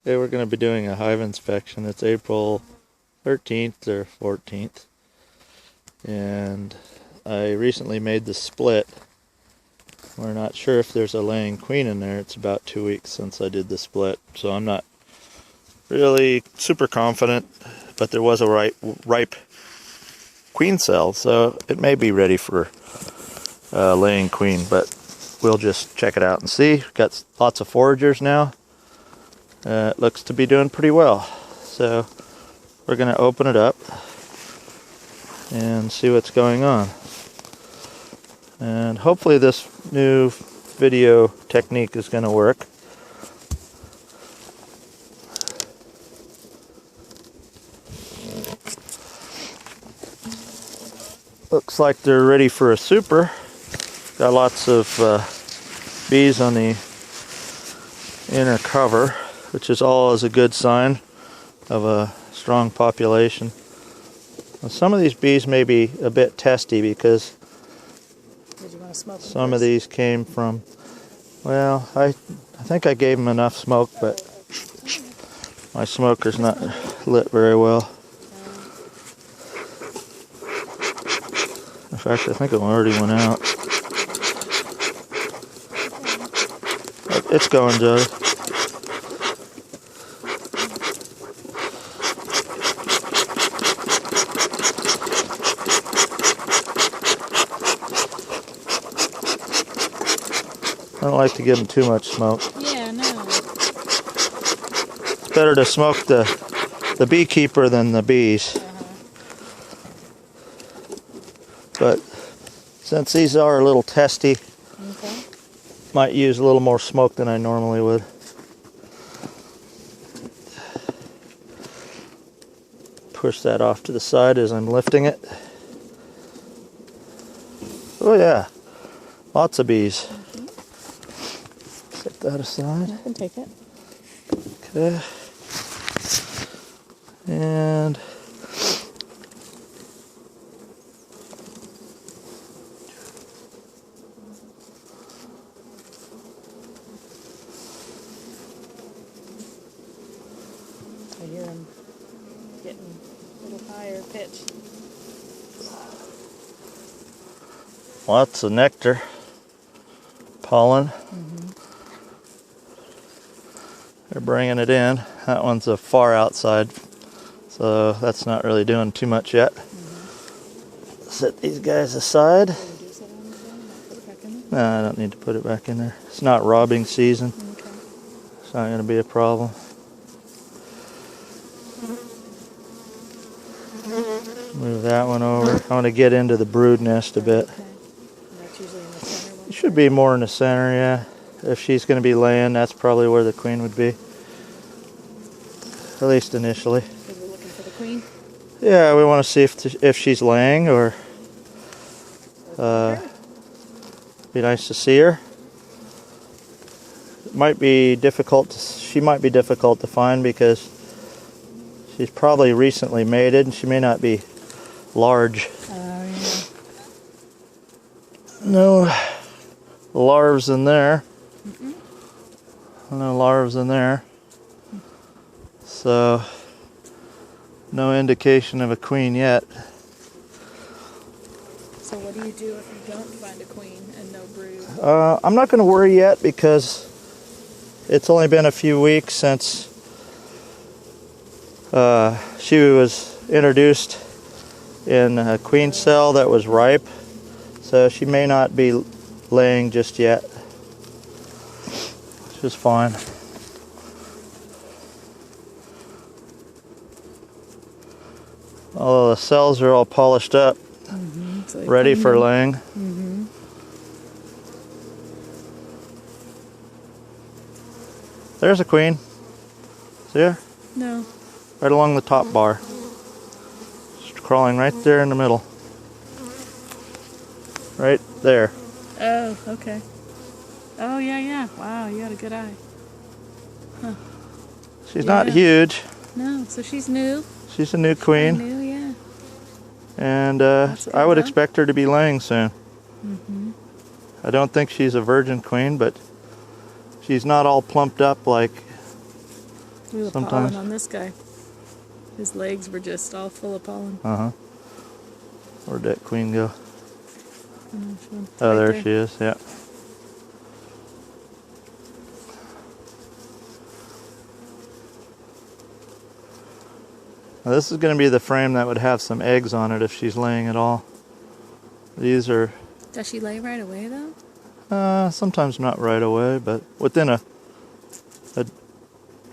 Today we're going to be doing a hive inspection. It's April 13th or 14th. And I recently made the split. We're not sure if there's a laying queen in there. It's about 2 weeks since I did the split. So I'm not really super confident, but there was a ripe queen cell. So it may be ready for laying queen, but we'll just check it out and see. Got lots of foragers now. It looks to be doing pretty well. So we're going to open it up and see what's going on. And hopefully this new video technique is going to work. Looks like they're ready for a super. Got lots of bees on the inner cover, which is always a good sign of a strong population. Now, some of these bees may be a bit testy because some of these came from, well, I think I gave them enough smoke, but my smoker's not lit very well. In fact, I think it already went out. It's going, Joe. I don't like to give them too much smoke. Yeah, no. It's better to smoke the beekeeper than the bees. But since these are a little testy, Okay. might use a little more smoke than I normally would. Push that off to the side as I'm lifting it. Oh yeah, lots of bees. Set that aside. I can take it. Okay. And I hear them getting a little higher pitch. lots of nectar, pollen. They're bringing it in. That one's a far outside, so that's not really doing too much yet. Set these guys aside. No, I don't need to put it back in there. It's not robbing season. Okay. It's not going to be a problem. Move that one over. I want to get into the brood nest a bit. Okay. That's usually in the center one. It should be more in the center, yeah. If she's going to be laying, that's probably where the queen would be. At least initially. Because we're looking for the queen. Yeah, we want to see if she's laying, or be nice to see her. It might be difficult. She might be difficult to find because she's probably recently mated, and she may not be large. Yeah. No larves in there. No larves in there. So no indication of a queen yet. So what do you do if you don't find a queen and no brood? I'm not going to worry yet because it's only been a few weeks since she was introduced in a queen cell that was ripe. So she may not be laying just yet. Which is fine. Although the cells are all polished up, So ready for laying. There's a queen. See her? No. Right along the top bar. Just crawling right there in the middle. Right there. Oh, okay. Oh, yeah. Wow, you got a good eye. Huh. She's not huge. No, so she's new. She's a new queen. New, yeah. And That's I would good, huh? expect her to be laying soon. I don't think she's a virgin queen, but she's not all plumped up like Look at the sometimes. pollen on this guy. His legs were just all full of pollen. Where'd that queen go? Oh, There she is, yeah. Now this is going to be the frame that would have some eggs on it if she's laying at all. These are... Does she lay right away, though? Sometimes not right away, but within a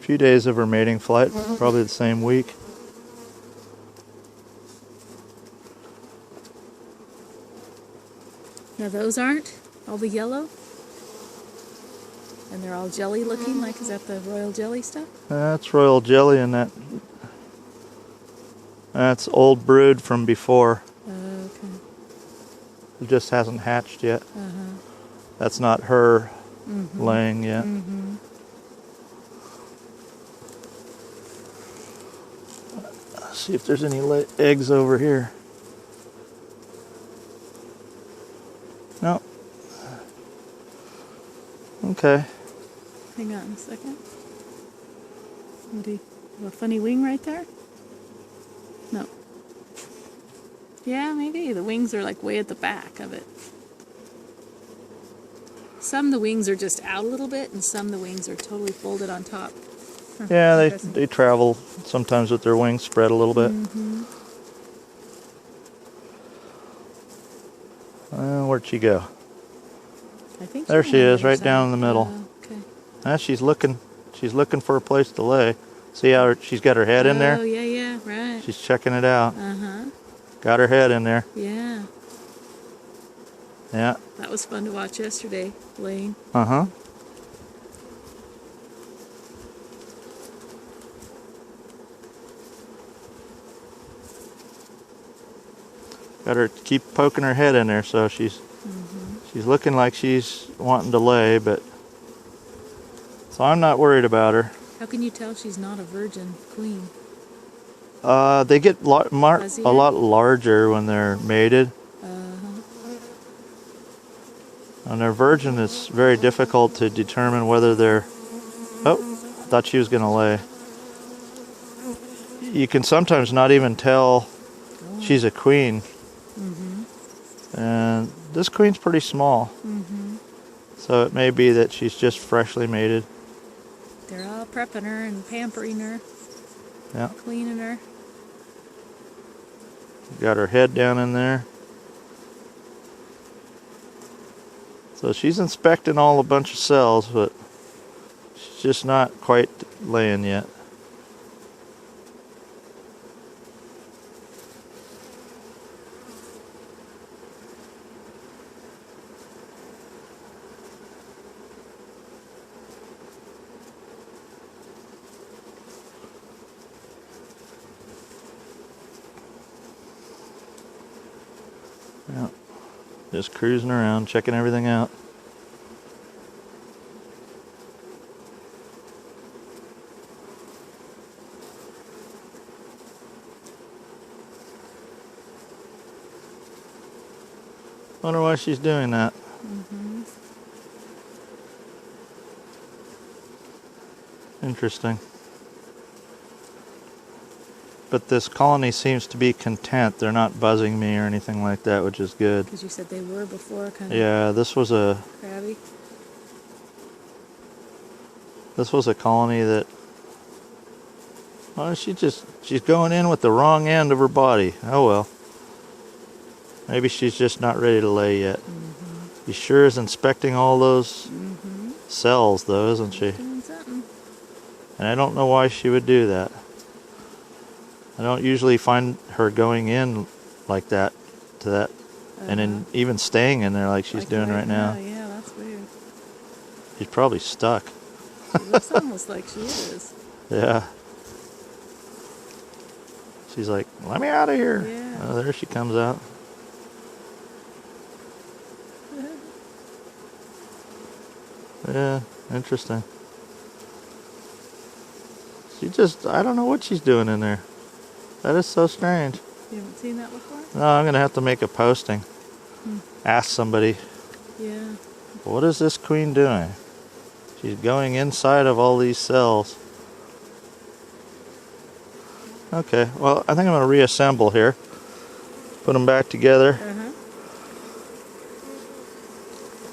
few days of her mating flight, probably the same week. Now those aren't? All the yellow? And they're all jelly looking, like, is that the royal jelly stuff? That's royal jelly, and that's old brood from before. Okay. It just hasn't hatched yet. That's not her laying yet. Let's see if there's any eggs over here. No. Okay. Hang on a second. What do you, a funny wing right there? No. Yeah, maybe. The wings are like way at the back of it. Some the wings are just out a little bit, and some the wings are totally folded on top. Yeah, they travel sometimes with their wings spread a little bit. Where'd she go? I think there she is, right side. down in the middle. Okay. She's looking for a place to lay. See how she's got her head in there? Oh, yeah, right. She's checking it out. Uh-huh. Got her head in there. Yeah. Yeah. That was fun to watch yesterday, laying. Uh-huh. Got her keep poking her head in there, so she's looking like she's wanting to lay, but so I'm not worried about her. How can you tell she's not a virgin queen? They get a lot larger when they're mated. When they're virgin, it's very difficult to determine whether they're... Oh, I thought she was going to lay. You can sometimes not even tell she's a queen. And this queen's pretty small. So it may be that she's just freshly mated. They're all prepping her and pampering her. Yeah. Cleaning her. Got her head down in there. So she's inspecting a bunch of cells, but she's just not quite laying yet. Yeah. Just cruising around, checking everything out. Wonder why she's doing that. Interesting. But this colony seems to be content. They're not buzzing me or anything like that, which is good. Because you said they were before, kind of. Yeah, this was a colony that... Well, she's going in with the wrong end of her body. Oh well. Maybe she's just not ready to lay yet. She sure is inspecting all those cells, though, isn't she? Doing something. And I don't know why she would do that. I don't usually find her going in like that, to that, and then even staying in there like she's like doing right now. Yeah, that's weird. She's probably stuck. She looks almost like she is. Yeah. She's like, let me out of here. Yeah. Oh, there she comes out. Yeah, interesting. I don't know what she's doing in there. That is so strange. You haven't seen that before? No, I'm going to have to make a posting. Ask somebody, Yeah. what is this queen doing? She's going inside of all these cells. Okay, well, I think I'm going to reassemble here. Put them back together.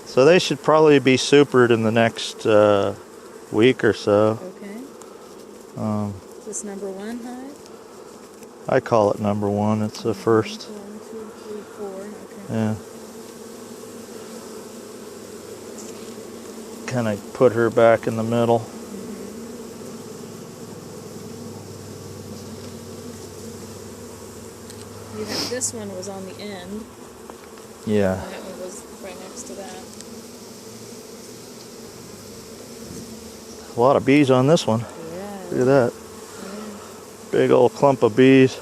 So they should probably be supered in the next week or so. Okay. Is this number 1 hive? I call it number 1. It's the first. 1, 2, 3, 4. Okay. Yeah. Kind of put her back in the middle. You have, this one was on the end. Yeah. And that one was right next to that. A lot of bees on this one. Yeah. Look at that. Yeah. Big old clump of bees.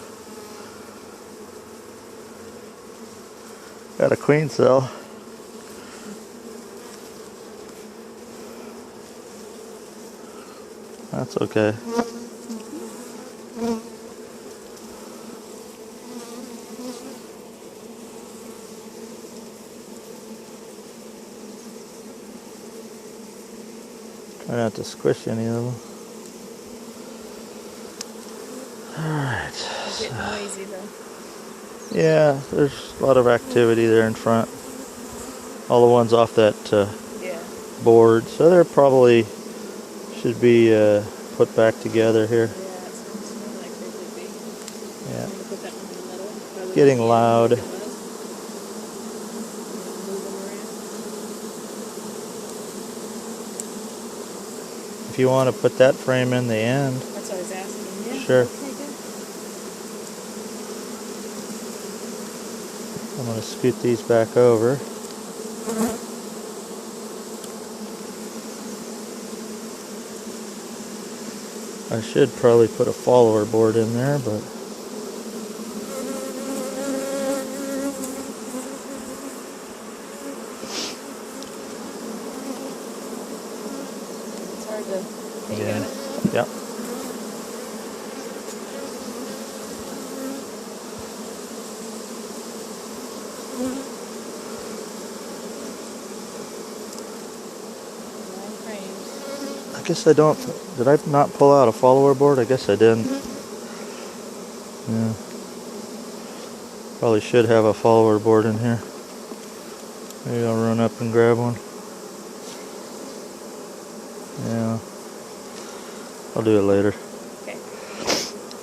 Got a queen cell. That's okay. Try not to squish any of them. Alright. It's getting noisy though. Yeah, there's a lot of activity there in front. All the ones off that Yeah. board. So they're probably should be put back together here. Yeah, it sounds like they would be. Yeah. I'm gonna put that one in the middle. Rather Getting than loud. like it was. Move them around. If you want to put that frame in the end. That's what I was asking. Yeah. Sure. Okay, good. I'm going to scoot these back over. I should probably put a follower board in there, but It's hard to. Okay, you got it? Yep. I guess I don't. Did I not pull out a follower board? I guess I didn't. Yeah. Probably should have a follower board in here. Maybe I'll run up and grab one. Yeah. I'll do it later. Okay.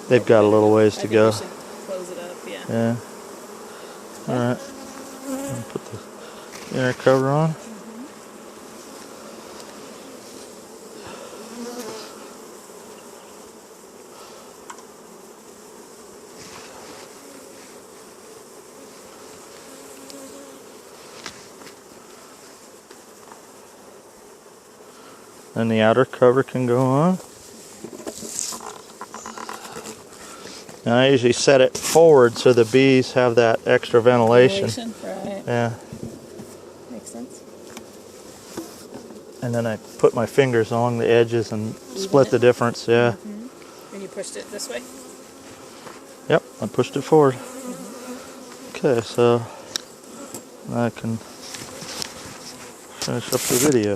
They've got a little ways to go. I think we should close it up, yeah. Yeah. Alright. Put the inner cover on. And the outer cover can go on. And I usually set it forward so the bees have that extra ventilation. Right. Yeah. Makes sense. And then I put my fingers along the edges and split the difference. Yeah. And you pushed it this way? Yep, I pushed it forward. Okay, so I can finish up the video.